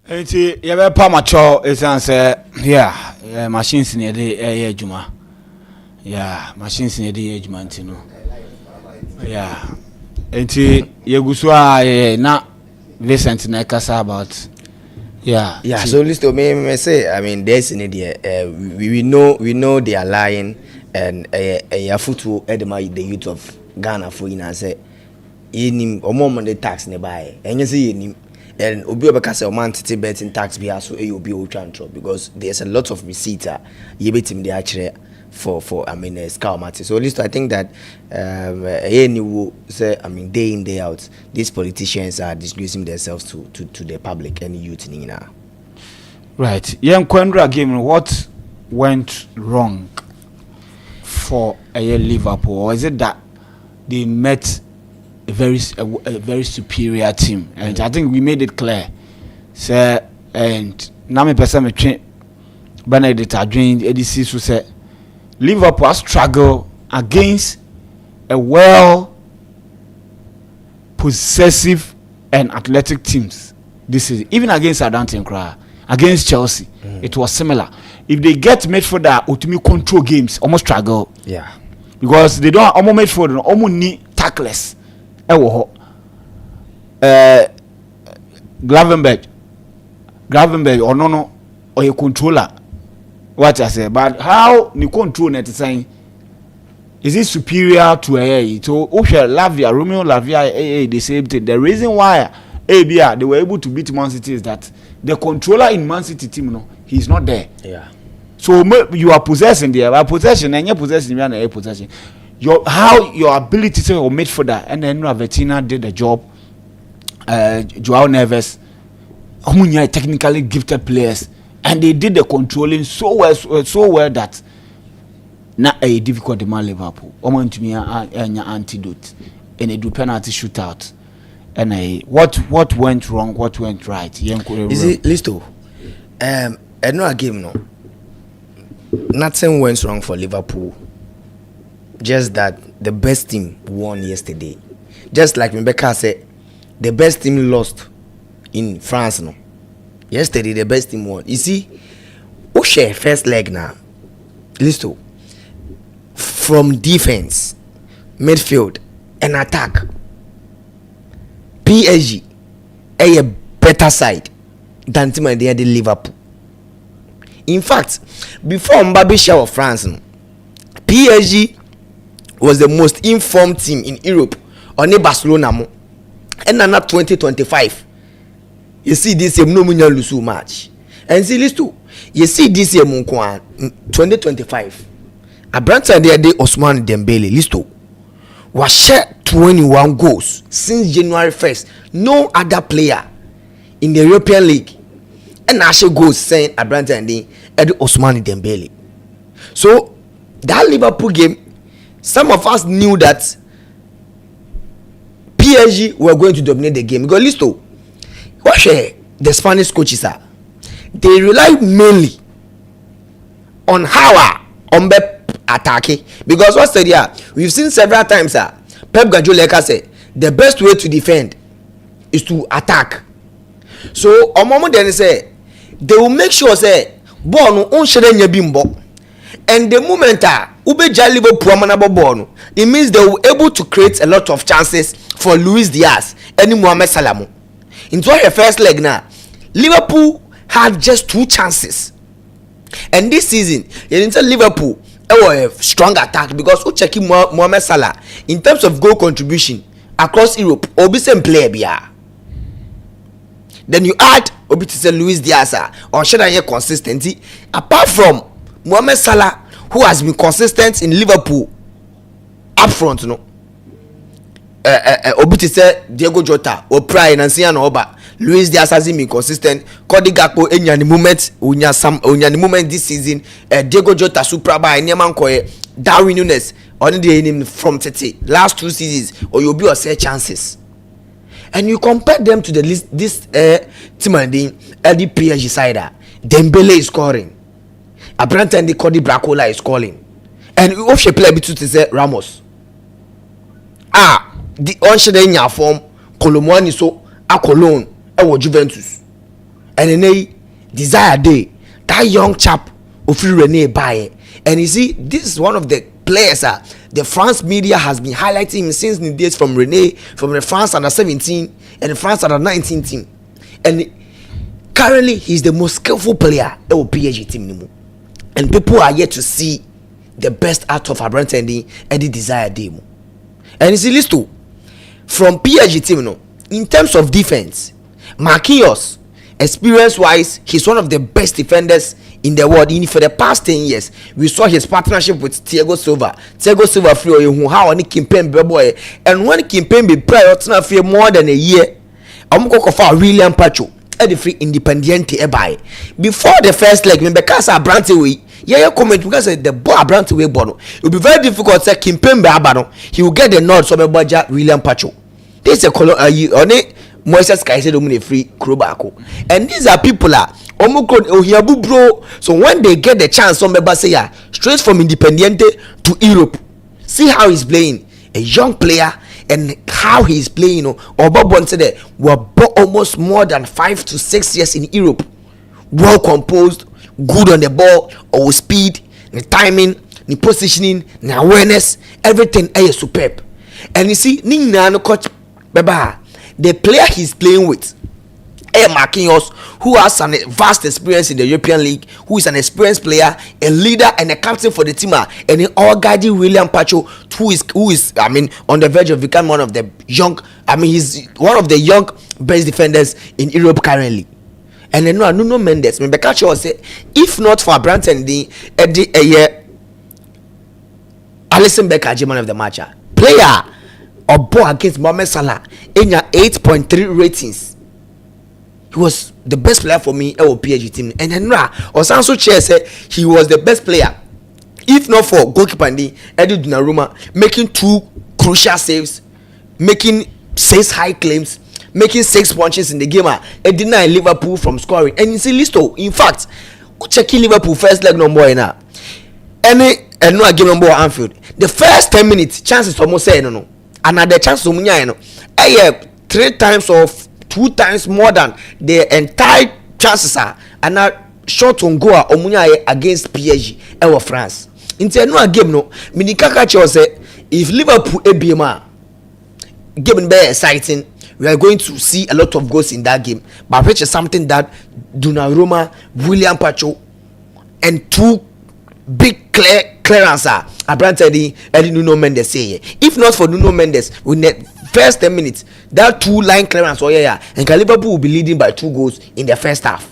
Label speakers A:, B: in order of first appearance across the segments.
A: Enti you be pa macho esan say yeah machines in the adwuma. Yeah, machines in the adwuma ntino. Yeah. Enti yegusu na Vincent na kasa about yeah.
B: So listen, me say, I mean, there's in the we know they are lying, and a football edema the youth of Ghana for say in or more the tax nearby, and you see him. And obi obekase o man tete betting tax be aso e obi o twa because there's a lot of receipt you betim dey akire for I mean scout matter. So at least I think that say I mean day in day out these politicians are disgracing themselves to the public and youth nina.
A: Right. Yen Kwendra game, what went wrong for Liverpool, or is it that they met a very superior team? And I think we made it clear. So and now me person me train Benedict Adwin ADC so say Liverpool struggle against a well possessive and athletic teams. This is even against Southampton cry. Against Chelsea, it was similar. If they get midfielder ultimate control games, almost struggle.
B: Yeah,
A: because they don't almost midfielder, almost need tackless. Gravenberg or no or a controller. What I say, but how you control net saying is it superior to a so Romeo Lavia the same thing. The reason why ABR they were able to beat Man City is that the controller in Man City team he's not there.
B: Yeah.
A: So you are possessing there, but possession and your possession and a possession. Your ability to your midfielder and then Ravetina did the job. Joao Neves, technically gifted players. And they did the controlling so well that not a difficult demand Liverpool. To me an antidote and they do penalty shootout. And what went wrong? What went right?
B: Is it Listo? No game no. Nothing went wrong for Liverpool. Just that the best team won yesterday. Just like Rebecca said, the best team lost in France no. Yesterday, the best team won. You see, Oshe first leg now. Listo. From defense, midfield, and attack. PSG a better side than team they had in Liverpool. In fact, before Mbappe share of France, PSG was the most informed team in Europe. Only Barcelona mo. And now 2025. You see this year no munya lose match. And see list too. You see this year 2025. Abranta de Ousmane Dembele list too. Was share 21 goals since January 1st. No other player in the European League and actually goals saying Abranta and Ousmane Dembele. So that Liverpool game, some of us knew that PSG were going to dominate the game because listo. What the Spanish coaches are? They rely mainly on how attacking because what's the idea? We've seen several times Pep Guardiola said the best way to defend is to attack. So on moment then say they will make sure say ball no on share nya bimbo and the moment Ubeja Liverpool manabo ball it means they were able to create a lot of chances for Luis Diaz and Mohamed Salah. Into her first leg now, Liverpool had just 2 chances. And this season, into Liverpool, a strong attack because we check Mohamed Salah in terms of goal contribution across Europe. Obi same player biya. Then you add Obi to say Luis Diaz or should I consistency apart from Mohamed Salah who has been consistent in Liverpool up front, no. Obi to say Diego Jota or Prime and Sian Oba. Luis Diaz has been consistent. Cody Gakpo any moment this season. Diego Jota Supra by Neman Koye Darwin Nunes on the name from Tete last 2 seasons or you'll be a say chances. And you compare them to the list this team and the PSG side. Dembele is scoring. Abranta and the Cody Bracola is scoring. And we also play between to say Ramos. The onshade in your form Colomwani so a Cologne. Juventus and then desire day that young chap Ofri Rene Baye. And you see, this is one of the players the France media has been highlighting him since the days from Rene, from the France under 17 and the France under 19 team. And currently he's the most skillful player in the PSG team. And people are yet to see the best out of Abrante and the desire demo. And you see, listen, from PSG team, in terms of defense, Marquinhos, experience wise, he's one of the best defenders in the world. For the past 10 years, we saw his partnership with Thiago Silva free who how on Kimpembe boy, and when Kimpembe prior to for more than a year, I'm going for William Pacho at the free Independiente buy before the first leg. Remember, because Abrante way, comment because the ball Abrante way ball, it will be very difficult to say Kimpembe abano. He will get the nod from a William Pacho. This is a color on it. Moises Caicedo free Krobako, and these are people bro. So when they get the chance, some say straight from Independiente to Europe. See how he's playing, a young player, and how he's playing. Or Bob said we're almost more than 5 to 6 years in Europe. Well composed, good on the ball, or speed, the timing, the positioning, the awareness, everything is superb. And you see, no coach Baba. The player he's playing with, Marquinhos, who has a vast experience in the European League, who is an experienced player, a leader and a captain for the team, and in all guiding William Pacho, who is on the verge of becoming one of the young, he's one of the young best defenders in Europe currently. And then Nuno Mendes, Pacho said, if not for Branton, Alisson Becker, man of the match, player or ball against Mohamed Salah in your 8.3 ratings. He was the best player for me at PSG team. And then Osanso Chair said he was the best player. If not for goalkeeper Eddie Donnarumma making 2 crucial saves, making 6 high claims, making 6 punches in the game, and deny Liverpool from scoring. And you see, Listo, in fact, checking Liverpool first leg number now. And no game number Anfield. The first 10 minutes, chances almost say no. Another chance of munya 3 times or 2 times more than the entire chances are and now short on goal munya against PSG or France. Into no game no minikaka say if Liverpool ABMA game be exciting, we are going to see a lot of goals in that game, but which is something that Donnarumma, William Pacho and 2 big clearance Abrante Eddie Nuno Mendes say. If not for Nuno Mendes, in the first 10 minutes, that 2 line clearance and Liverpool will be leading by 2 goals in the first half.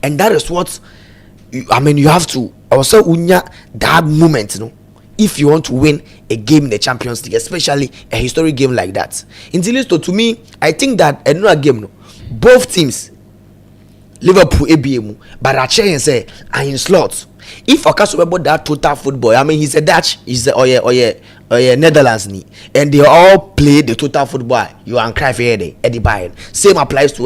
B: And that is what you have to also unya that moment, if you want to win a game in the Champions League, especially a historic game like that. To me, I think that another game, both teams, Liverpool ABM, but I say are in slots. If Okaso about that total football, he's a Dutch, he's a Netherlands, and they all play the total football. You and Cruyff Eddie Bayern. Same applies to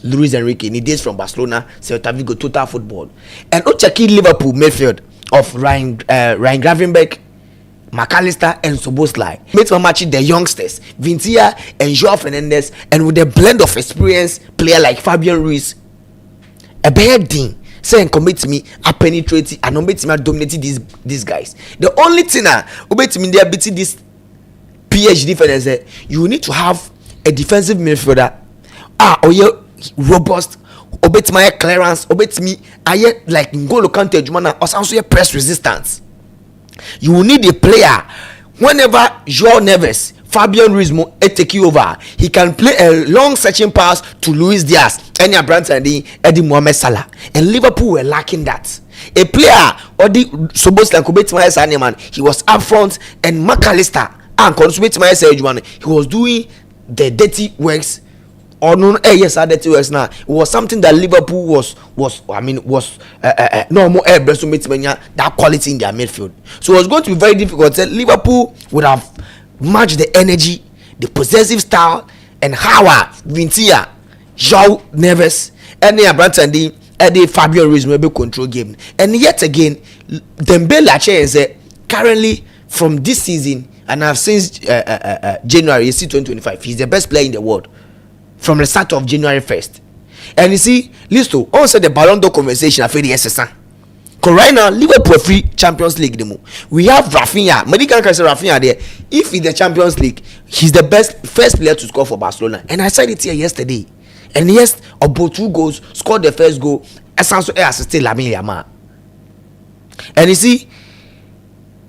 B: Luis Enrique. He days from Barcelona, Celta Vigo, total football. And Ochaki Liverpool midfield of Ryan Gravenberch, McAllister and Soboslai. Made for matching the youngsters, Vintia and Joao Fernandes, and with a blend of experienced player like Fabian Ruiz. A bad thing. Say and commit me, I penetrate and obey me, dominate these guys. The only thing obey me, they beating this PSG defense. You need to have a defensive midfielder. Robust. Obey my clearance. Obey me. I like N'Golo Kante, Jumana, or also press resistance. You will need a player whenever Joao Neves, Fabian Ruiz take you over. He can play a long searching pass to Luis Diaz, Enya Brandt and Eddie Mohamed Salah. And Liverpool were lacking that. A player, or the Soboslai Kubet, he was up front, and McAllister and Kubet, he was doing the dirty works. Or no, yes, dirty works now. It was something that Liverpool was no more that quality in their midfield. So it was going to be very difficult. Liverpool would have match the energy, the possessive style, and how Vintia, Joao Neves, and the Fabio Ruiz maybe control game. And yet again, Dembele is currently from this season, and I've since January 2025, he's the best player in the world from the start of January 1st. And you see, Listo, also the Ballon d'Or conversation after the SSN. Because right now, Liverpool free Champions League demo. We have Rafinha. Medical can say Rafinha there. If in the Champions League, he's the first player to score for Barcelona. And I said it here yesterday. And yes, about 2 goals, scored the first goal. Asanso assisted Lamine Yamal. And you see,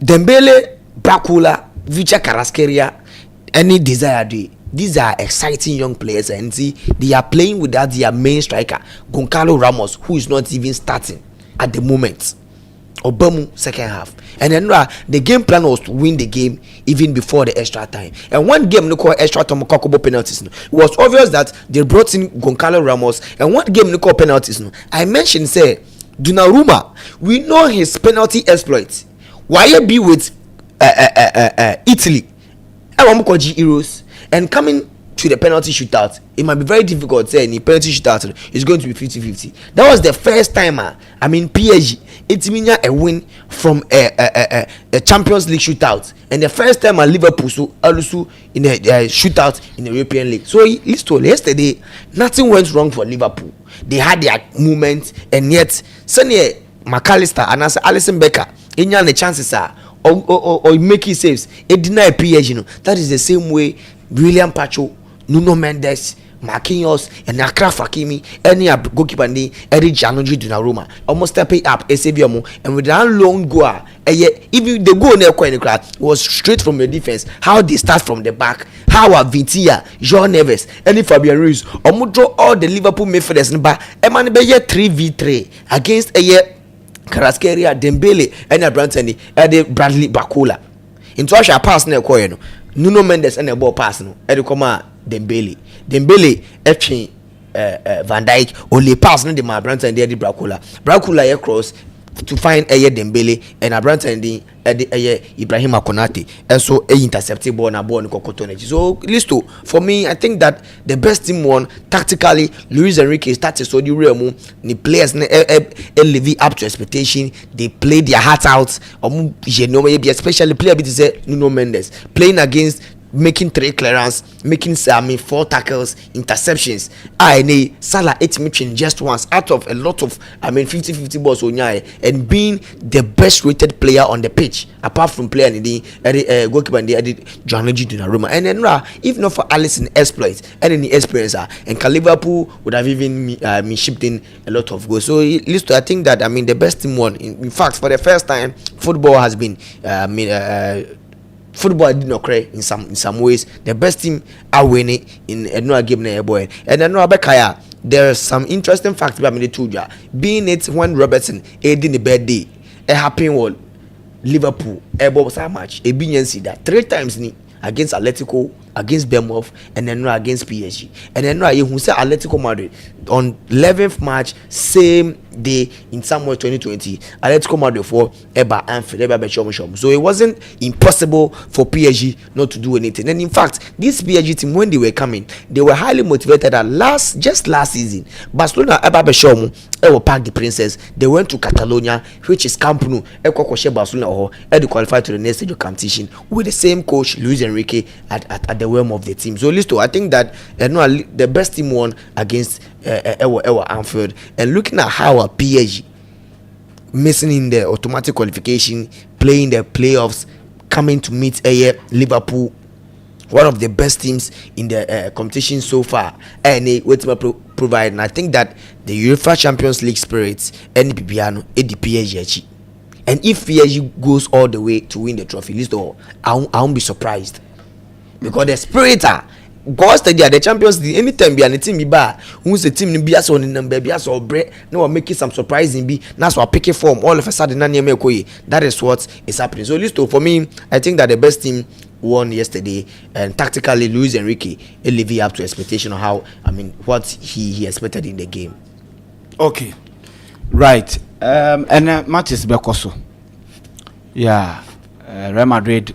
B: Dembele, Bakula, Vicha Carrasqueria, any desire day. These are exciting young players, and see they are playing without their main striker, Goncalo Ramos, who is not even starting at the moment. Obamu second half, and then the game plan was to win the game even before the extra time. And one game no call extra time Kokobo penalties. No, it was obvious that they brought in Goncalo Ramos, and one game no call penalties. No, I mentioned say Donnarumma, we know his penalty exploits. Why be with Italy? Euros. And coming to the penalty shootout, it might be very difficult to say any penalty shootout is going to be 50-50. That was the first time, PSG, it's mean a win from a Champions League shootout. And the first time Liverpool also in a shootout in the European League. So yesterday, nothing went wrong for Liverpool. They had their moment, and yet, Sonny McAllister and Alisson Becker, in the chances are, or making saves, it deny PSG. That is the same way William Pacho, Nuno Mendes, Marquinhos, and Akraf Hakimi, any goalkeeper, Eric Gianluigi Donnarumma, almost stepping up a Saviamo, and with that long goal, even the goal never quite in the crowd was straight from the defense. How they start from the back, how Vitinha, João Neves, any Fabian Ruiz, almost draw all the Liverpool midfielders in the back, and man, 3v3 against Carrasqueria, Dembele, and Branton, and Bradley Bakula. Into a pass near Koyeno. Nuno Mendes and a ball pass no. Edukoma Dembele F Van Dijk only pass no the Branton and the Bakula cross to find Dembele and a Branton the Ibrahim Konate, and so intercepted ball na ball Kokotoneci. So Listo, for me, I think that the best team won tactically. Luis Enrique started so the real the players live up to expectation. They played their heart out. Especially player bit say Nuno Mendes playing against, making 3 clearance, making 4 tackles, interceptions. Salah 8 matching just once out of a lot of 50-50 balls on and being the best rated player on the pitch apart from player in the goalkeeper and the Gianluigi Donnarumma. And then if not for Alisson exploits and any experience, and Liverpool would have even shipped in a lot of goals. So I think that the best team won. In fact, for the first time, football has been football did not occur in some ways. The best team are winning in a game na boy. And then Bekaya, there are some interesting facts about the two. Being it when Robertson did the birthday, it happened with Liverpool was a match. A being that 3 times against Atletico, against Bournemouth, and then against PSG. And then you say Atletico Madrid on 11th March, same day in somewhere 2020. Atletico Madrid for Eba Anfield, Eba. So it wasn't impossible for PSG not to do anything. And in fact, this PSG team, when they were coming, they were highly motivated. That last season, Barcelona Eba Beshom, Ewo Park the Princess, they went to Catalonia, which is Camp Nou, Ekokoshe Barcelona, or they qualified to the next stage of competition with the same coach Luis Enrique at the realm of the team. So Listo, I think that the best team won against Ewa Anfield. And looking at how a PSG missing in the automatic qualification, playing the playoffs, coming to meet Liverpool, one of the best teams in the competition so far, and provide. And I think that the UEFA Champions League spirits and the Piano the PSG. And if PSG goes all the way to win the trophy, Listo, I won't be surprised. Because the spirit because the Champions League, anytime be an team be bad, who's the team be as on in number be as or break, no one making some surprising be that's what picking form all of a sudden. That is what is happening. So Listo, for me, I think that the best team won yesterday, and tactically Luis Enrique lived up to expectation of how what he expected in the game.
A: Okay, right. And matches Bekoso. Yeah, Real Madrid.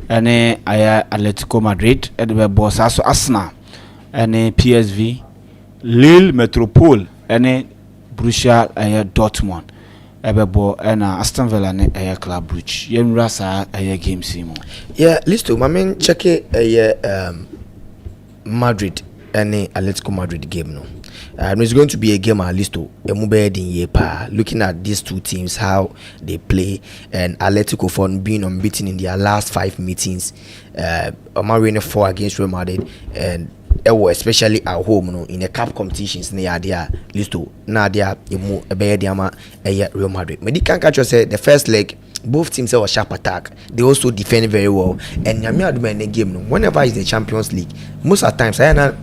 A: Ane Atletico Madrid, Edbe Bosaso Arsenal, ane PSV, Lille Metropole, ane Borussia Dortmund, Ebebo ane Aston Villa ane Club Brugge. Yemra sa game simo.
B: Yeah, Listo. My check Madrid ane Atletico Madrid game no. It's going to be a game at least to looking at these two teams, how they play, and Atletico for being unbeaten in their last 5 meetings. Omar 4 against Real Madrid, and especially at home, in the cup competitions near their listo Nadia Real Madrid. Medican catcher said the first leg both teams have a sharp attack. They also defend very well. And in the game, whenever it's the Champions League, most of the times I know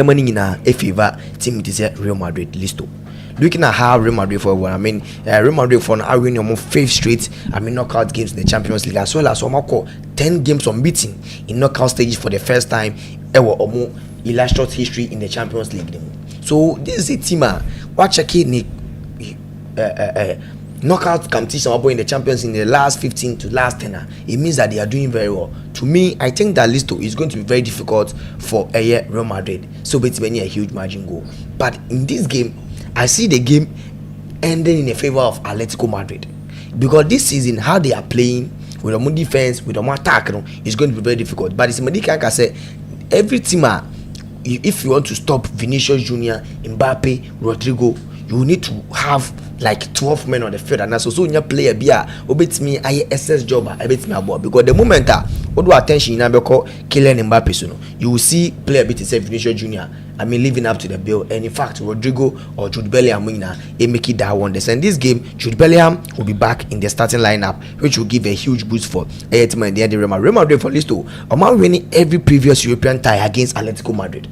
B: money in a favor team it is Real Madrid listo. Looking at how Real Madrid for Real Madrid for now winning almost 5 straight knockout games in the Champions League, as well as 10 games unbeaten in knockout stages for the first time ever illustrious history in the Champions League. So this is a team watch knockout competition in the Champions in the last 15 to last 10. It means that they are doing very well. To me, I think that Listo is going to be very difficult for Real Madrid. So it's a huge margin goal. But in this game, I see the game ending in favor of Atletico Madrid, because this season how they are playing with the more defense, with the more attack, it's going to be very difficult. But it's Medika say every team, if you want to stop Vinicius Junior, Mbappe, Rodrigo, you need to have like 12 men on the field, and so your player be obet me SS job bit me about, because the moment what do attention in call Kylian Mbappe, so you will see player bit say Vinicius Junior, living up to the bill. And in fact, Rodrigo or Jude Bellingham make it that wonders. And this game, Jude Bellingham will be back in the starting lineup, which will give a huge boost for team and the Real Madrid for Listo. Omar winning every previous European tie against Atletico Madrid.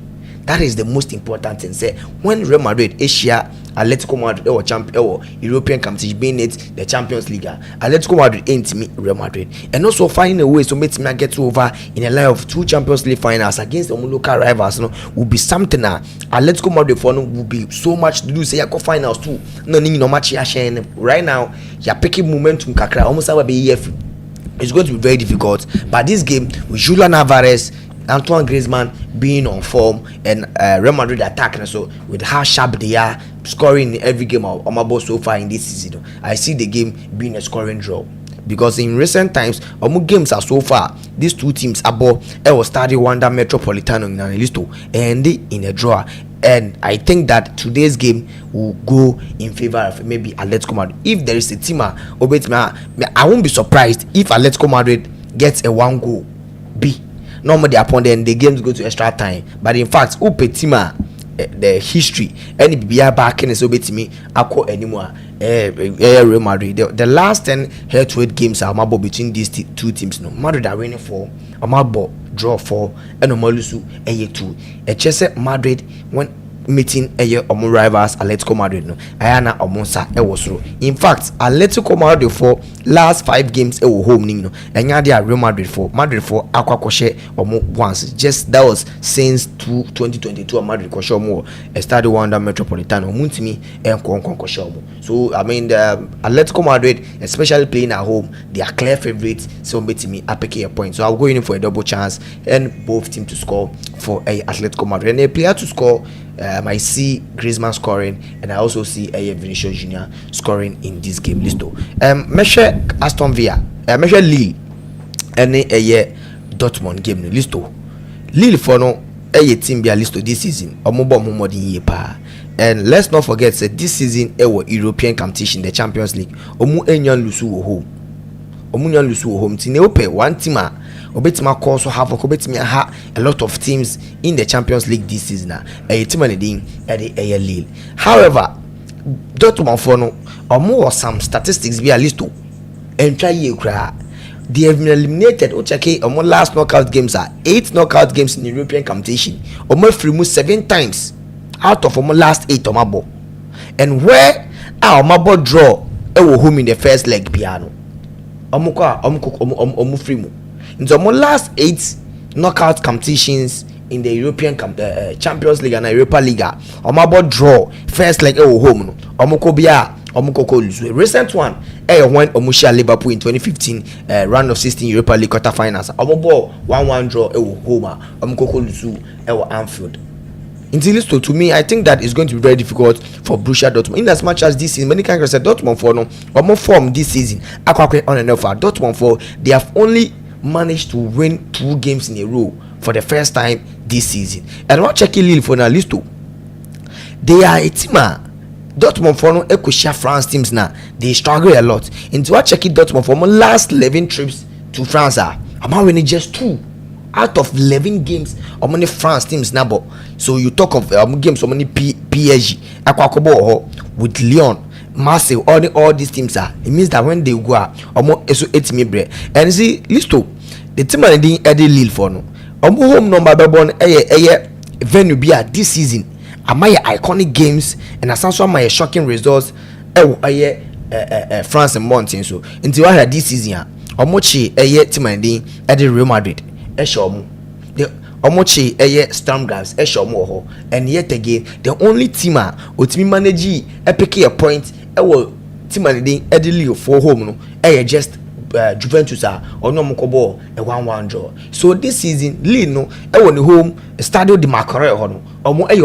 B: That is the most important thing. Say when Real Madrid Asia Atletico Madrid or champion or European competition being it the Champions League, Atletico Madrid ain't me Real Madrid, and also finding a way to make me get over in a line of 2 Champions League finals against the local rivals. Will be something Atletico Madrid for will be so much to do. Say you go finals too. No match right now. You're picking momentum kakra almost have a EF. It's going to be very difficult. But this game with Julian Alvarez, Antoine Griezmann being on form, and Real Madrid attacking, so with how sharp they are scoring in every game on my boss so far in this season, I see the game being a scoring draw. Because in recent times, games are so far, these two teams above Stadio Wanda Metropolitano in Listo and in a draw. And I think that today's game will go in favor of maybe Atletico Madrid. If there is a team, I won't be surprised if Atletico Madrid gets a 1 goal B. Normally upon then the games go to extra time, but in fact Upetima the history any BBR back in so me akọ anymore Real Madrid the last 10 head-to-head games are mabo between these two teams. No Madrid are winning 4, Mabo draw 4, and Omalusu 2. Chese Madrid when meeting rivals Atletico Madrid no ayana omonsa ewosro. In fact Atletico Madrid for last 5 games home no enya dia Real Madrid for akwakoshe once, just that was since 2022 Madrid koshe omo Estadio Wanda Metropolitano muntimi koshe omo. So I mean the Atletico Madrid, especially playing at home, they are clear favorites, so betting me apeke a point. So I'll go in for a double chance and both teams to score for Atletico Madrid, and a player to score. I see Griezmann scoring, and I also see Vinicius Junior scoring in this game. Listo. Measure Aston Villa, measure Lille, and Dortmund game. Listo. Lille for no team be a listo this season. And let's not forget that this season European competition, the Champions League. Omu enyan lusu home. Omunyan lusu home. Tineope one team. Obetima also have a lot of teams in the Champions League this season. A team at Lille. However, Dortmund for no or more some statistics be a list to enter year. They have been eliminated. Omo last knockout games are 8 knockout games in the European competition. Omo free 7 times out of omo last 8 omabo. And where our omabo draw home in the first leg piano. Omo free. In the last 8 knockout competitions in the European Champions League and Europa League, Omabo draw first leg home. Omukoko lose. Recent one, when Omusha Liverpool in 2015 round of 16 Europa League quarterfinals. Omobo 1-1 draw home. Omukoko lose Anfield. Until to me, I think that is going to be very difficult for Borussia Dortmund. In as much as this season, many can say Dortmund for no or more form this season. On and off. Dortmund for they have only managed to win 2 games in a row for the first time this season. And what checking Lille for now Listo. they are a team. Dortmund for no share France teams now. They struggle a lot. Into what check it Dortmund for my last 11 trips to France I'm winning just 2 out of 11 games how many France teams now. So you talk of games how many PSG Akwakobo with Lyon, Marseille, all these teams it means that when they go almost 8 me bread. And see listo the team are doing Eddie Lille for no home number venue be this season. My iconic games and also my shocking results France and Mountain so until I had this season omochi team and the Real Madrid eshomu the omochi Storm Graves eshomu ho and yet again the only team otimi manage pick a point team and the Lille for home no just Juventus or no mokobo a 1-1 draw. So this season Lille no the home Stadio di Macare or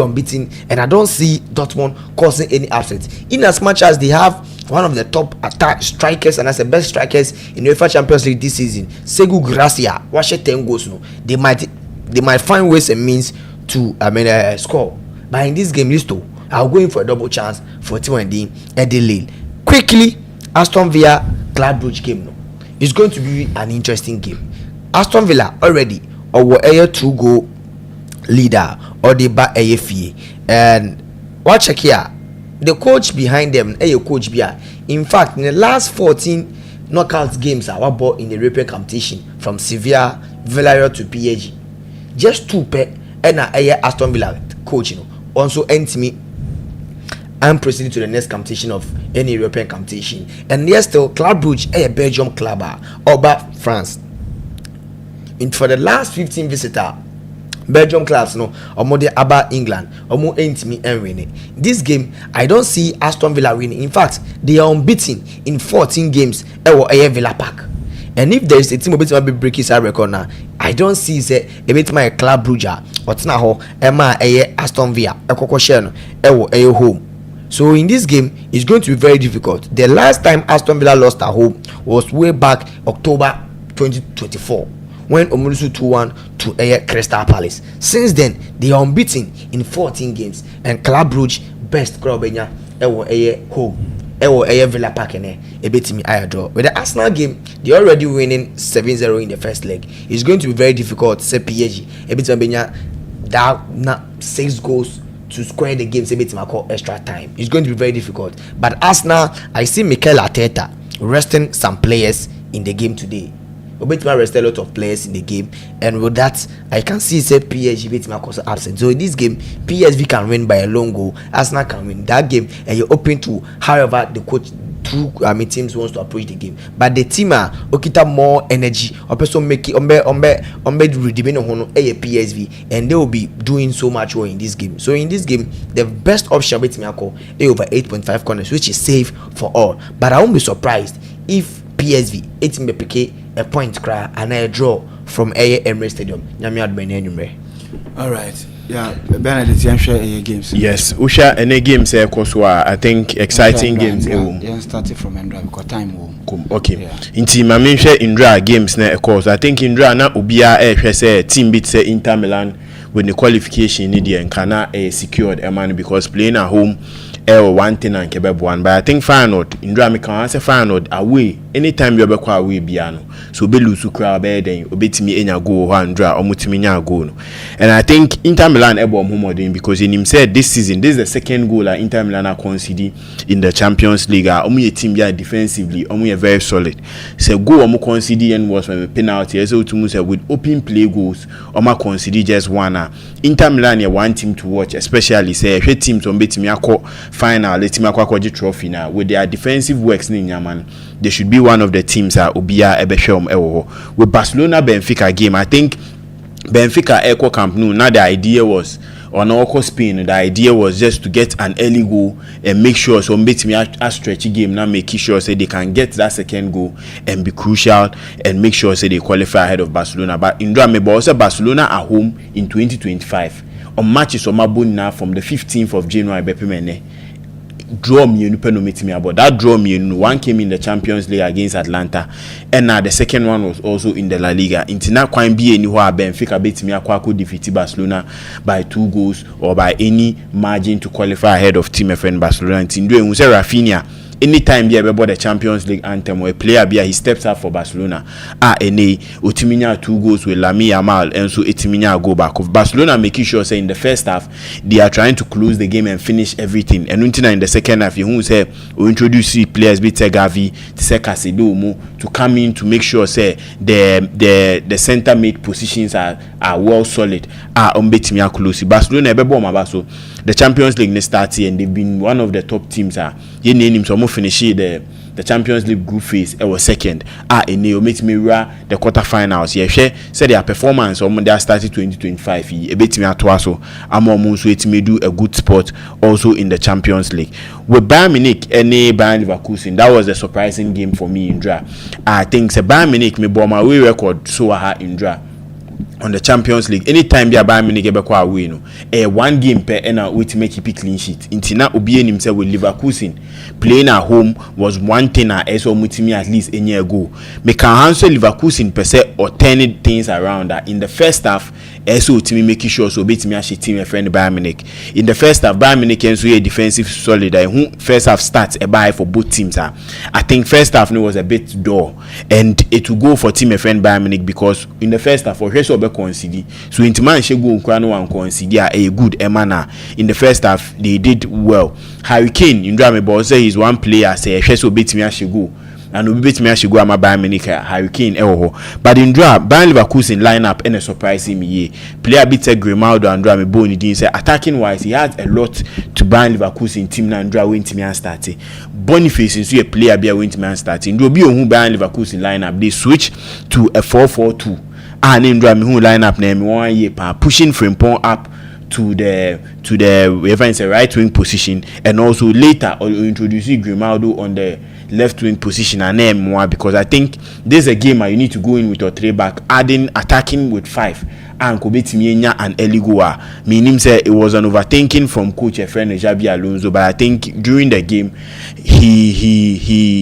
B: unbeaten, and I don't see Dortmund causing any upset in as much as they have one of the top attack strikers and as the best strikers in the UEFA Champions League this season. Segu Gracia watch 10 goals no they might find ways and means to score, but in this game listo I'll go in for a double chance for team and Eddie Lille. Quickly Aston Villa Club Brugge game no. It's going to be an interesting game. Aston Villa already or were a 2-goal leader or the back a fee. And watch here, the coach behind them, coach Bia. In fact, in the last 14 knockout games I bought in the European competition from Sevilla, Villarreal to PSG, just 2 pet and Aston Villa coach also ends me. I'm proceeding to the next competition of any European competition. And yes, still Club Brugge, a Belgium club, over France. And for the last 15 visitor, Belgium clubs, about England, ain't me and winning. This game, I don't see Aston Villa winning. In fact, they are unbeaten in 14 games at Villa Park. And if there is a team of be breaking that record now, I don't see a bit my Club Brugge or Tnaho, Emma, Aston Villa, a home. So in this game, it's going to be very difficult. The last time Aston Villa lost at home was way back October 2024 when Omurusu 2-1 to Crystal Palace. Since then, they are unbeaten in 14 games, and Club Brugge best club home. Villa Park and a bit me I draw. With the Arsenal game, they already winning 7-0 in the first leg. It's going to be very difficult. Say PSG, a bit that 6 goals. To square the games a bit extra time. It's going to be very difficult. But Arsenal, I see Mikel Arteta resting some players in the game today. Obetima rest a lot of players in the game, and with that, I can see PSG Obetima cause absent. So in this game, PSV can win by a long goal. Arsenal can win that game, and you're open to however the coach teams wants to approach the game. But the team okita more energy or person make it redeeming on PSV, and they will be doing so much well in this game. So in this game, the best option with me over 8.5 corners, which is safe for all. But I won't be surprised if PSV 18 PK a point cry and a draw from Emirates Stadium.
A: All right. Yeah, Benedict, I'm sure games.
C: Yes, Usha any games I think exciting games.
A: Yeah, started from Indra because time will.
C: Okay. In team I mention Indra games na course. I think Indra na ubia say team beat say Inter Milan with the qualification in the Kana secured a man because playing at home one thing and kebab one. But I think Feyenoord Indra me can say Feyenoord away anytime you be kwa away biano. So be lose to crowd be then obetimi enya go Indra or mutimi nya go no. And I think Inter Milan doing because in him said this season this is the second goal that Inter Milan are conceding in the Champions League. A team yeah defensively, very solid. So goal omu conceding and was when penalty. So to say with open play goals, omu conceding just one. Inter Milan yeah one team to watch, especially say teams on bet me final, let me akwa trophy now with their defensive works in Yaman. They should be one of the teams that Obia Ebeshom Ewo. With Barcelona Benfica game, I think Benfica Echo Camp Nou. Now the idea was on Oko Spain. The idea was just to get an early goal and make sure so make me a stretchy game now, making sure say they can get that second goal and be crucial and make sure say they qualify ahead of Barcelona. But in Drame, but also Barcelona at home in 2025 on matches on Mabuna from the 15th of January. draw me no meet me about that draw me one came in the Champions League against Atlanta, and now the second one was also in the La Liga. Intina kwine be anywhere Benfica beat me akwa defeat Barcelona by 2 goals or by any margin to qualify ahead of team friend Barcelona. Tindu we say Rafinha anytime be about the Champions League anthem or a player be he steps up for Barcelona Otiminya 2 goals with Lamine Yamal and so Otiminya go back of Barcelona, making sure say in the first half they are trying to close the game and finish everything, and in the second half you say we introduce players be Gavi to Casido to come in to make sure say the center mid positions are well solid Otimia close. Barcelona so the Champions League next start and they've been one of the top teams finish the Champions League group phase was second meet mirror the quarterfinals said their performance they started 2025 a bit me atwaso so it may do a good spot also in the Champions League with Bayern Munich and Bayern Leverkusen. That was a surprising game for me in draw. I think Bayern Munich me bought my way record so in draw on the Champions League. Anytime they Bayern Munich be kwa win one game per and we to make it clean sheet intina obi himself with Leverkusen playing at home was one thing so mutimi at least a year ago. Me can answer Leverkusen per se or turning things around that in the first half so to me making sure so beat me as team a friend Bayern Munich in the first half. Bayern Munich and so a defensive solid who first half starts a buy for both teams. I think first half was a bit dull and it will go for team a friend Bayern Munich because in the first half for sure concede so into man she go nkwano wan concede a good emana in the first half. They did well. Harry Kane in drama ball say he's one player say so beat me as she go and we beat me as she go am Bayern Munich Harry Kane but in draw Bayern Leverkusen lineup and a surprising me player beat Grimaldo and drama ball in say attacking wise he has a lot to Bayern Leverkusen team and draw win team and start Boniface is a player be a win team and starting do be who Bayern Leverkusen lineup they switch to a 4-4-2 and in drama who lineup name 1 year pushing Frimpong up to the reference right wing position and also later or introducing Grimaldo on the left wing position and name more because I think there's a game where you need to go in with your 3 back adding attacking with 5 and Kobetimienya and Eligua meaning say it was an overthinking from coach friend Xabi Alonso, but I think during the game he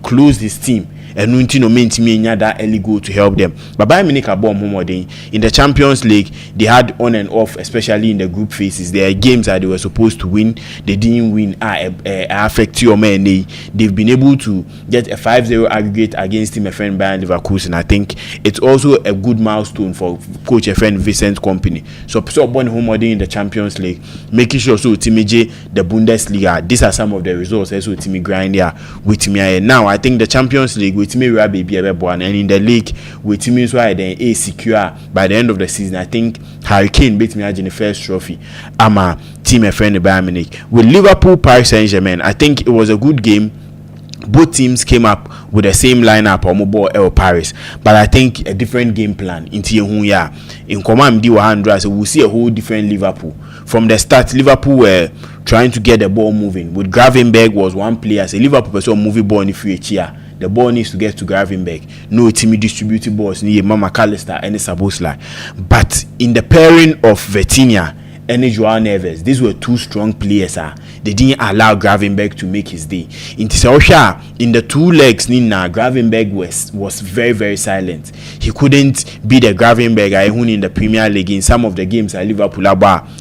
C: closed his team and Nuntino Mentimienya that early goal to help them. But Bayern Munich are bomb in the Champions League. They had on and off, especially in the group phases. There are games that they were supposed to win, they didn't win. Affect your man. They've been able to get a 5-0 aggregate against him, a friend Bayern Leverkusen. I think it's also a good milestone for coach a friend Vincent Kompany. So born home in the Champions League, making sure so Timije the Bundesliga. These are some of the results. Also Timmy grind here with me. Now I think the Champions League with me baby and in the league with me so I then a secure by the end of the season. I think Harry Kane beat me in the first trophy. I'm a team a friend Bayern Munich with Liverpool Paris Saint-Germain. I think it was a good game. Both teams came up with the same lineup or mobile El Paris, but I think a different game plan in command D100. So we'll see a whole different Liverpool from the start. Liverpool were trying to get the ball moving with Gravenberch was one player. So Liverpool person moving ball in the future. The ball needs to get to Gravenberch. No team distributed balls near Mama McAllister and Sabosla. But in the pairing of Vitinha and Joao Neves, these were 2 strong players. They didn't allow Gravenberch to make his day. In the 2 legs, Nina Gravenberch was very, very silent. He couldn't be the Gravenberch who in the Premier League in some of the games at Liverpool.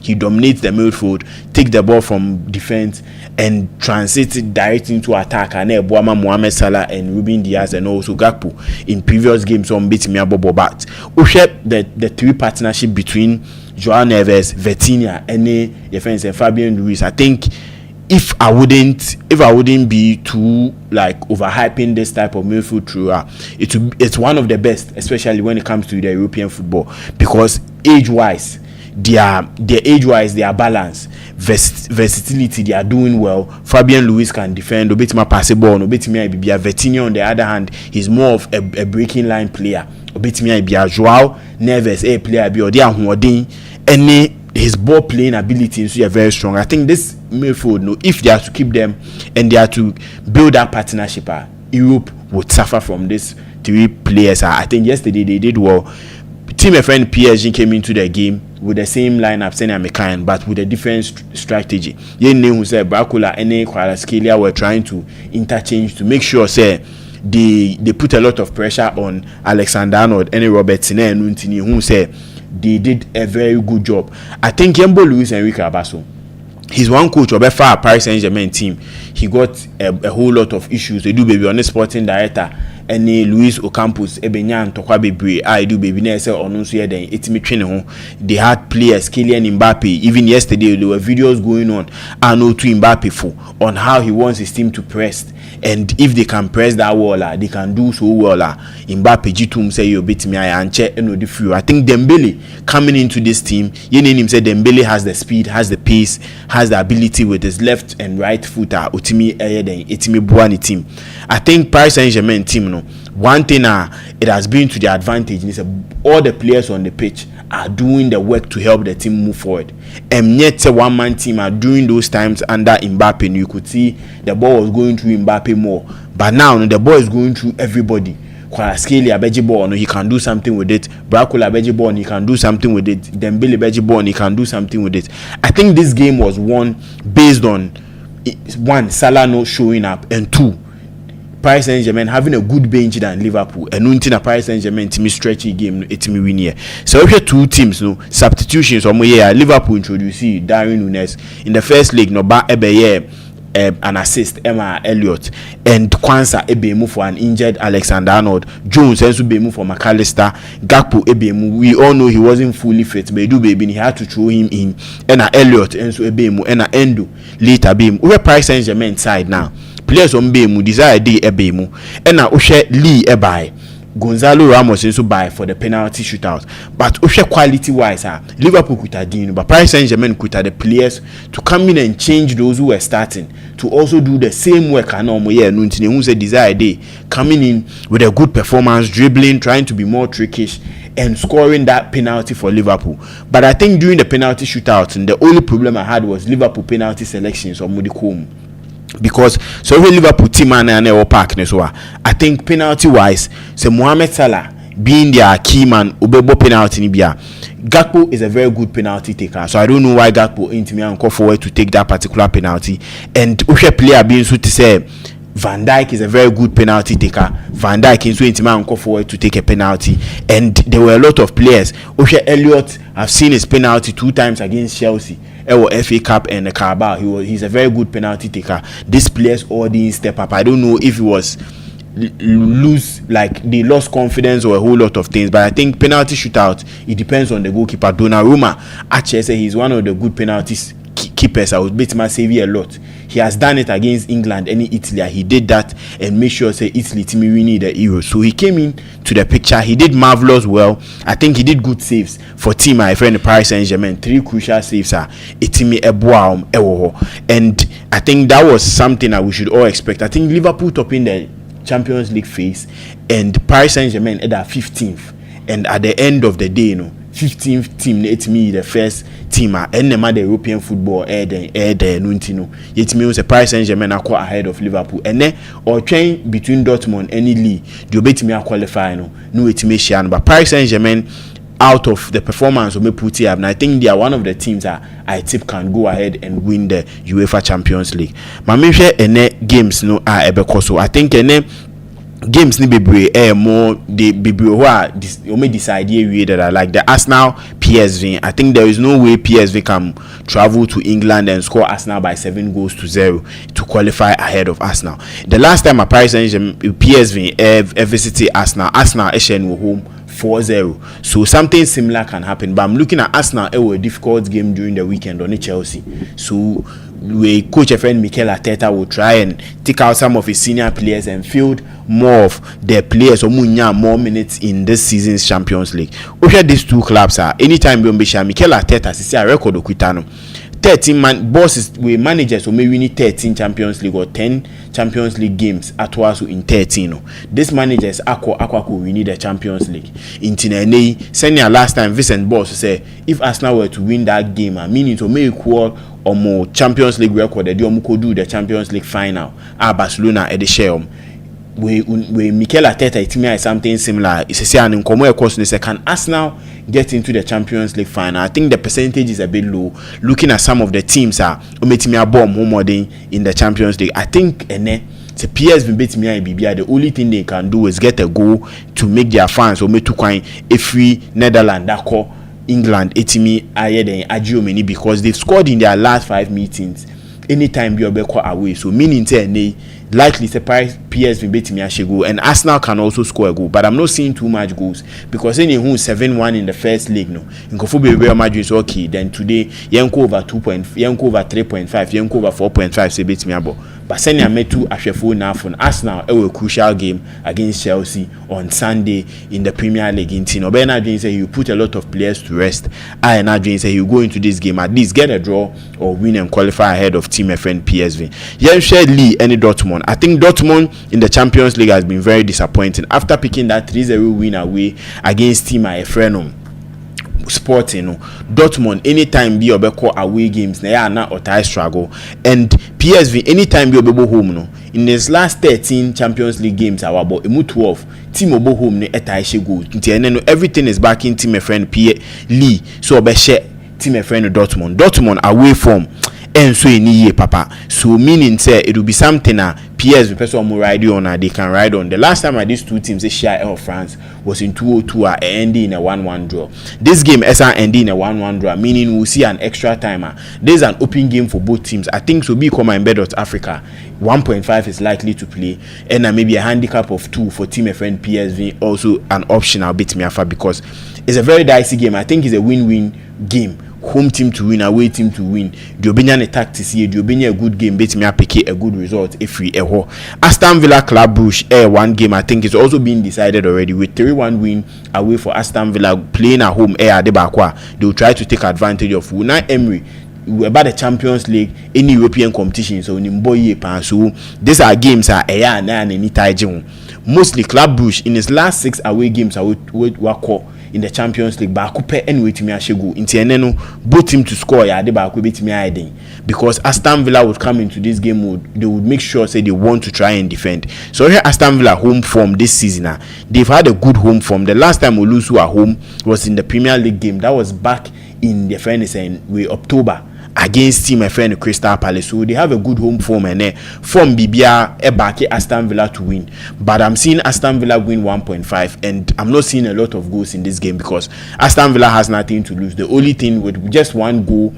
C: He dominates the midfield, take the ball from defense and transit it directly into attack. And Boama Mohamed Salah and Ruben Diaz and also Gakpo in previous games on beat me Bobo Bat. The 3 partnership between Joao Neves, Vitinha, and your friends and Fabian Ruiz. I think if I wouldn't be too like overhyping this type of midfield through, it's one of the best, especially when it comes to the European football, because age-wise, they are balanced. Versatility, they are doing well. Fabian Ruiz can defend, Obetima pass the ball, Obetima Ibibia. Vitinha on the other hand, he's more of a breaking line player. Obetima Ibibia. Joao Neves, a player be odi ahun any his ball playing ability is very strong. I think this midfield, if they are to keep them and they are to build that partnership, Europe would suffer from these 3 players. I think yesterday they did well. team a friend PSG came into the game with the same lineup, saying kind, but with a different strategy. You know who said Bakula and Kvaratskhelia were trying to interchange to make sure say they put a lot of pressure on Alexander-Arnold and Robertson and Nuntini, who said they did a very good job. I think Yembo Luis Enrique Abaso, he's one coach of a far Paris Saint-Germain team. He got a whole lot of issues. They do baby on the sporting director. Any Luis Ocampos Ebenyan Tokwa Bebre I do baby nese ono so here then etimi twene ho. They had players Kylian Mbappe. Even yesterday there were videos going on Arnold to Mbappe for on how he wants his team to press, and if they can press that wall they can do so well. Mbappe Jitum say you beat me I anche eno the few. I think Dembele coming into this team, you know him say Dembele has the speed, has the pace, has the ability with his left and right footer. Otimi then etimi buani team. I think Paris Saint-Germain team one thing it has been to the advantage is all the players on the pitch are doing the work to help the team move forward, and yet a one-man team are during those times under Mbappe, and you could see the ball was going through Mbappe more, but now the ball is going through everybody. Kvaratskhelia beji ball, he can do something with it. Bakula beji ball, he can do something with it. Dembele beji ball, he can do something with it. I think this game was won based on one, Salah not showing up, and two, Paris Saint-Germain having a good bench than Liverpool, and until a Paris Saint-Germain team stretchy game it me win here. So we have two teams substitutions or more. Liverpool introduce Darwin Núñez in the first leg no ba ebe an assist Emma Elliott, and Kwanzaa ebemu for an injured Alexander-Arnold. Jones also bemu for McAllister. Gakpo ebemu, we all know he wasn't fully fit, but do baby he had to throw him in. And Elliott and so ebemu and Endo later bemu. We Paris Saint-Germain side now. Players on Bemu desire day ebemu, and now Oshe Lee ebai Gonzalo Ramos also buy for the penalty shootout. But Oshe quality wise, Liverpool could have but Paris Saint-Germain could have the players to come in and change those who were starting to also do the same work. And Nuntini who said desire day coming in with a good performance, dribbling, trying to be more trickish and scoring that penalty for Liverpool. But I think during the penalty shootout, and the only problem I had was Liverpool penalty selections or Modikum. Because so when Liverpool team and park so I think penalty wise, so Mohamed Salah being their key man, Ubebo penalty nibia. Gakpo is a very good penalty taker, so I don't know why Gakpo into me and call forward to take that particular penalty. And Ushe player being so to say Van Dijk is a very good penalty taker. Van Dijk is into me and call forward to take a penalty, and there were a lot of players. Ushe Elliott, I've seen his penalty 2 times against Chelsea. FA Cup and the Carabao. He's a very good penalty taker. These players all didn't step up. I don't know if it was they lost confidence or a whole lot of things, but I think penalty shootout, it depends on the goalkeeper. Donnarumma actually say he's one of the good penalty keepers. I would bet my save a lot. He has done it against England and Italy. He did that and made sure say Italy team winning the Euro. So he came in to the picture. He did marvelous well. I think he did good saves for team my friend Paris Saint-Germain. 3 crucial saves are etimi eboa ewo. And I think that was something that we should all expect. I think Liverpool topping the Champions League phase and Paris Saint-Germain at 15th. And at the end of the day, 15th team, it's me the first team and the European football nuntino. It means the Paris Saint-Germain are quite ahead of Liverpool. And then or train between Dortmund and Lille, you bet me a qualify no it may shine. But Paris Saint-Germain out of the performance of me put here, and I think they are one of the teams that I tip can go ahead and win the UEFA Champions League. My main share games no are ebekoso. I think games ni bebre more the bebre who are only decide here that I like the Arsenal PSV. I think there is no way PSV can travel to England and score Arsenal by 7-0 to qualify ahead of Arsenal. The last time a Paris Saint-Germain PSV visited Arsenal were home 4-0. So something similar can happen. But I'm looking at Arsenal. It was a difficult game during the weekend on Chelsea. So we coach a friend Mikel Arteta will try and take out some of his senior players and field more of their players or more minutes in this season's Champions League. Okay, these two clubs are anytime we Mikel Arteta see a record of Quitano. 13 bosses we managers so maybe we need 13 Champions League or 10 Champions League games at once in 13. This managers aqua we need a Champions League. In Tinene, senior last time Vincent Boss say if Arsenal were to win that game, meaning to make equal or more Champions League record, they could do the Champions League final at Barcelona at the share. we Mikel Arteta itimi is something similar. It's a say an incomo course they say can Arsenal get into the Champions League final. I think the percentage is a bit low. Looking at some of the teams are umetimi abom homoding in the Champions League. I think the PSV beat me BBI. The only thing they can do is get a goal to make their fans or make to coin a free Netherlands that call England etimi higher than Agiomeni because they've scored in their last 5 meetings. Anytime you are away, so meaning they likely surprise PSV beat me go, and Arsenal can also score a goal, but I'm not seeing too much goals because any who 7-1 in the first leg no. In Kofu Real Madrid is okay. Then today Yanko over 2.5, Yanko over 3.5, Yanko over 4.5 say beat me abo. But send ya met to Ashefo now for Arsenal a crucial game against Chelsea on Sunday in the Premier League in Tino. Ben Adrian say you put a lot of players to rest. I and Adrian say you go into this game at least get a draw or win and qualify ahead of Team FN PSV. Jenshed Lee any Dortmund. I think Dortmund in the Champions League has been very disappointing after picking that 3-0 win away against Team Efrenum. Sporting, Dortmund anytime be obeko away games na ya na otai struggle, and PSV anytime be obebo home no in his last 13 Champions League games awabo emu 12 team obo home ne etai she goal nti ene no everything is back in team a friend P Lee so obehye team a friend Dortmund away from and so any papa so meaning say it will be something PSV person more ride on they can ride on. The last time these two teams share of France was in 2002 ending in a 1-1 draw. This game ending in a 1-1 draw, meaning we'll see an extra timer. There's an open game for both teams. I think so be MYBET.AFRICA 1.5 is likely to play, and maybe a handicap of 2 for team friend PSV, also an option I'll beat me after because it's a very dicey game. I think it's a win-win game. Home team to win, away team to win. The Obinian tactics here, the Obinian a good game, beat me up a good result if we ever. Aston Villa Club Brugge one game I think is also being decided already with 3-1 win away for Aston Villa playing at home Debakwa. They will try to take advantage of Unai Emery. About the Champions League, any European competition, so so these are games are and any tie. Mostly Club Brugge in his last 6 away games in the Champions League ba coupe anyway to me ashego inti eneno both team to score ya de ba ko betimi hiding because Aston Villa would come into this game mode. They would make sure say they want to try and defend. So here Aston Villa home form this season they've had a good home form. The last time Olusu at home was in the Premier League game that was back in the fairness and October against team my friend Crystal Palace. So they have a good home form and form BBR back Aston Villa to win, but I'm seeing Aston Villa win 1.5 and I'm not seeing a lot of goals in this game because Aston Villa has nothing to lose. The only thing with just one goal,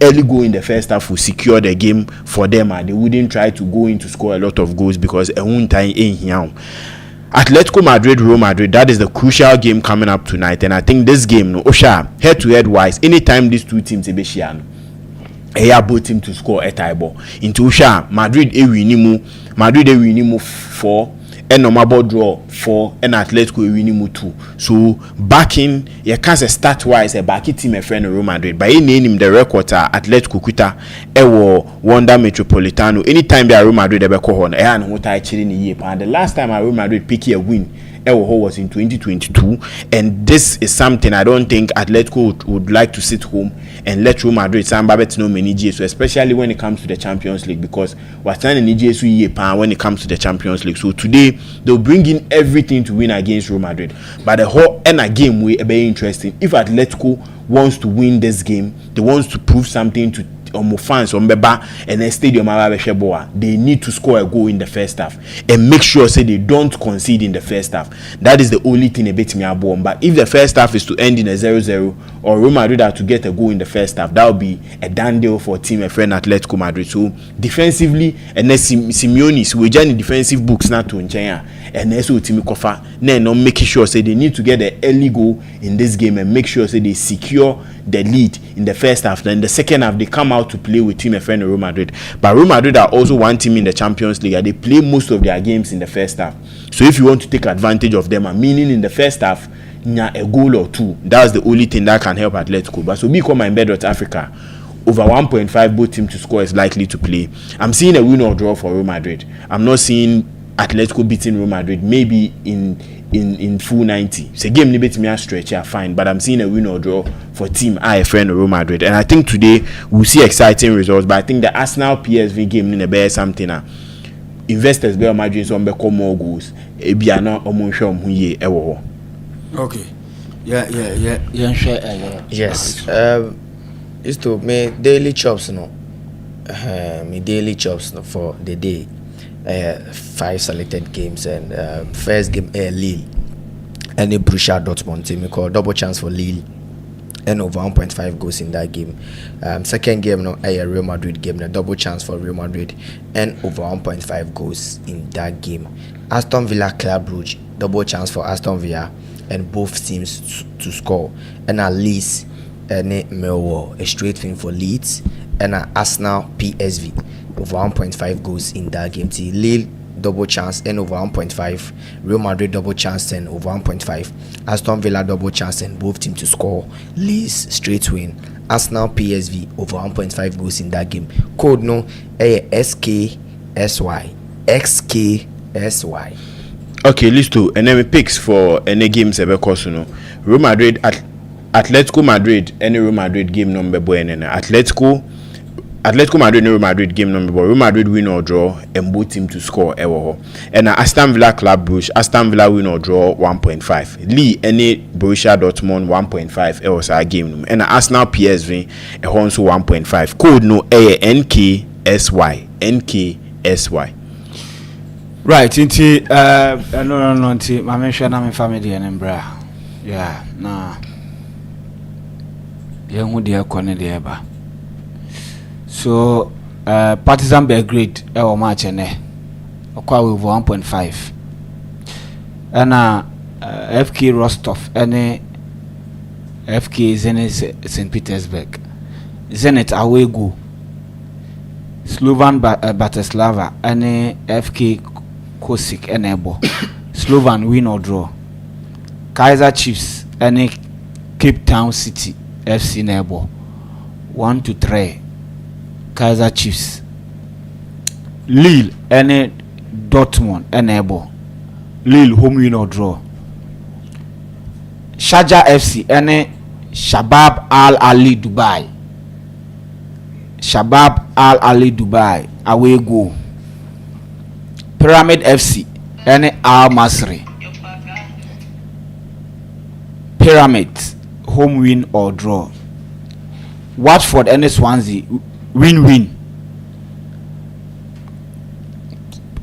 C: early goal in the first half will secure the game for them and they wouldn't try to go in to score a lot of goals because a one time in here. Atletico Madrid, Real Madrid, that is the crucial game coming up tonight, and I think this game, no, Osha, head to head wise, anytime these two teams both team to score a tie ball into Usha Madrid winimu 4 and normal draw 4 and Atletico winimu 2. So backing you can't say start wise a backy team a friend Real Madrid by name the record Atletico Kuta Wanda Metropolitano anytime they are Real Madrid they be call on and what I chilling in year and the last time Real Madrid pick a win was in 2022, and this is something I don't think Atletico would like to sit home and let Real Madrid MYBET no many GSU, especially when it comes to the Champions League, because we're standing in GSU when it comes to the Champions League. So today they'll bring in everything to win against Real Madrid, but the whole game will be very interesting. If Atletico wants to win this game, they want to prove something to fans on Beba and then stadium they need to score a goal in the first half and make sure say they don't concede in the first half. That is the only thing a bit me abom. But if the first half is to end in a 0-0 or Real Madrid have to get a goal in the first half, that will be a done deal for team a friend Atletico Madrid. So defensively and then Simeone's we join defensive books not to Nchenya and also team Kofa no making sure say they need to get the early goal in this game and make sure say they secure the lead in the first half. Then the second half they come out to play with team a friend Real Madrid. But Real Madrid are also one team in the Champions League and they play most of their games in the first half. So if you want to take advantage of them, meaning in the first half a goal or 2, that's the only thing that can help Atletico. But so become MYBET.AFRICA over 1.5 both team to score is likely to play. I'm seeing a win or draw for Real Madrid. I'm not seeing Atletico beating Real Madrid maybe in full 90. It's a game a bit me stretch fine, but I'm seeing a win or draw for team friend Real Madrid. And I think today we'll see exciting results, but I think the Arsenal PSV game in a bear something investors be imagine so be more goals e bia na omo hwe omo ye e wo.
A: Okay. Yeah, share.
B: Yes. Used to me daily chops no. Me daily chops no for the day. 5 selected games and first game Lille and Borussia Dortmund team. We call double chance for Lille and over 1.5 goals in that game. Second game no a Real Madrid game, a double chance for Real Madrid and over 1.5 goals in that game. Aston Villa Club Brugge, double chance for Aston Villa and both teams to score. And at least Millwall, a straight win for Leeds, and Arsenal PSV over 1.5 goals in that game. Lille double chance and over 1.5, Real Madrid double chance and over 1.5, Aston Villa double chance and both teams to score, Leeds straight win, Arsenal PSV over 1.5 goals in that game. Code no XKSY.
C: Okay, listo. And then we picks for any games ever course, Real Madrid Atletico Madrid, any Real Madrid game number boy and Atletico Madrid and Real Madrid game number boy. Real Madrid win or draw and both team to score ever. And Aston Villa Club Brugge, Aston Villa win or draw 1.5. Lee any Borussia Dortmund 1.5 it was our game. And Arsenal PSV a also 1.5. Code no NKSY.
A: Right, no, my mention na my family and bra. Yeah, nah. Yeah, who dey corner dey ba. So, Partizan Belgrade our match ene. Okwa with 1.5. And FK Rostov any FK Zenit St. Petersburg. Zenit away go. Slovan Bratislava any FK Kosik enable. Slovan win or draw. Kaiser Chiefs any Cape Town City FC neighbor 1-3. Kaiser Chiefs. Lille any Dortmund enable. Lille home win or draw. Sharjah FC any Shabab Al Ali Dubai. Shabab Al Ali Dubai away go. Pyramid FC any Al Masri. Pyramid home win or draw. Watford any Swansea win.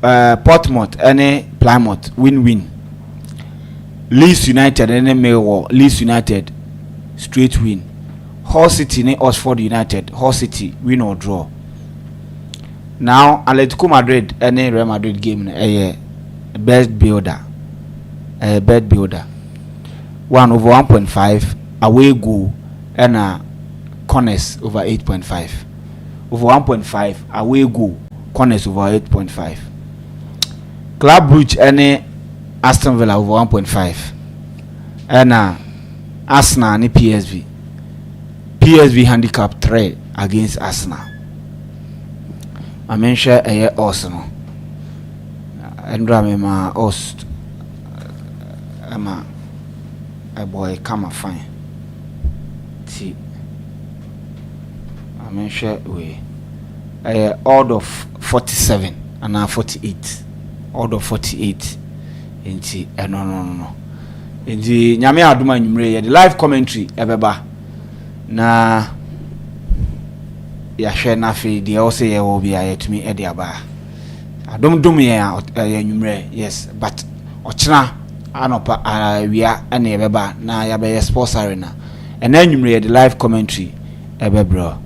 A: Portsmouth any Plymouth win. Leeds United any Millwall. Leeds United straight win. Hull City any Oxford United. Hull City win or draw. Now Atletico Madrid any Real Madrid game best builder. 1 over 1.5 away goal and corners over 8.5. Over 1.5 away goal corners over 8.5. Club Brugge any Aston Villa over 1.5 and Arsenal any PSV handicap 3 against Arsenal. I mention Arsenal and Ramima Ost a boy come fine. See, I mention we order of 47 and now 48. Order 48 inti no inti nyame aduma nyumre the live commentary ebeba na ya share na fe the also ye will be ayetumi e dia ba adom ye nyumre yes but ochina anopa awia na ebeba na ya be sports arena and then nyumre the live commentary ebebro